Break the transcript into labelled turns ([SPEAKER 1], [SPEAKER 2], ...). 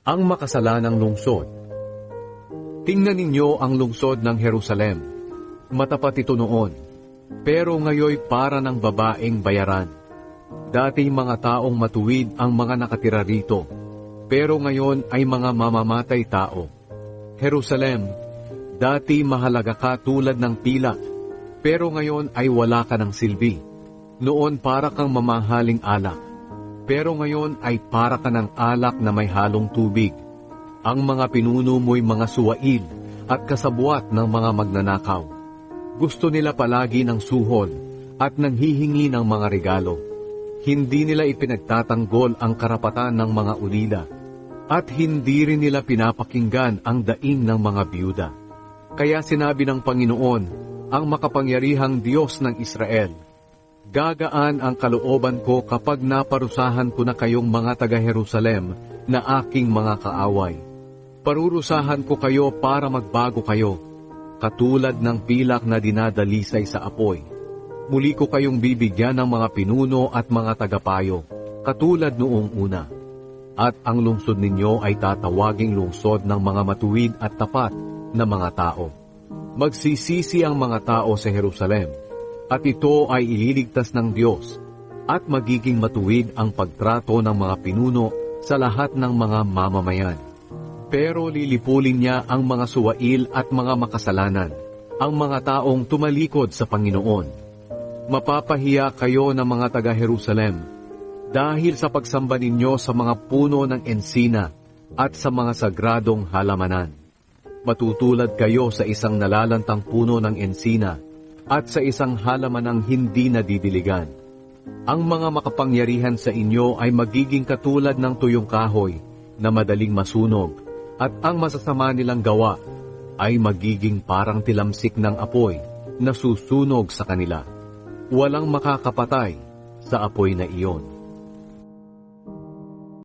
[SPEAKER 1] Ang makasalanang lungsod. Tingnan ninyo ang lungsod ng Jerusalem. Matapat ito noon, pero ngayoy para ng babaeng bayaran. Dati mga taong matuwid ang mga nakatira rito, pero ngayon ay mga mamamatay tao. Jerusalem, dati mahalaga ka tulad ng pilak, pero ngayon ay wala ka ng silbi. Noon para kang mamahaling alak, pero ngayon ay para ka ng alak na may halong tubig. Ang mga pinuno mo'y mga suwail at kasabwat ng mga magnanakaw. Gusto nila palagi ng suhol at nanghihingi ng mga regalo. Hindi nila ipinagtatanggol ang karapatan ng mga ulila, at hindi rin nila pinapakinggan ang daing ng mga biyuda. Kaya sinabi ng Panginoon, ang makapangyarihang Diyos ng Israel, gagaan ang kalooban ko kapag naparusahan ko na kayong mga taga-Jerusalem na aking mga kaaway. Parurusahan ko kayo para magbago kayo, katulad ng pilak na dinadalisay sa apoy. Muli ko kayong bibigyan ng mga pinuno at mga tagapayo, katulad noong una. At ang lungsod ninyo ay tatawaging lungsod ng mga matuwid at tapat na mga tao. Magsisisi ang mga tao sa Jerusalem, at ito ay ililigtas ng Diyos, at magiging matuwid ang pagtrato ng mga pinuno sa lahat ng mga mamamayan. Pero lilipulin niya ang mga suwail at mga makasalanan, ang mga taong tumalikod sa Panginoon. Mapapahiya kayo ng mga taga-Jerusalem, dahil sa pagsamba ninyo sa mga puno ng ensina at sa mga sagradong halamanan. Matutulad kayo sa isang nalalantang puno ng ensina at sa isang halamanang hindi nadidiligan. Ang mga makapangyarihan sa inyo ay magiging katulad ng tuyong kahoy na madaling masunog, at ang masasama nilang gawa ay magiging parang tilamsik ng apoy na susunog sa kanila. Walang makakapatay sa apoy na iyon.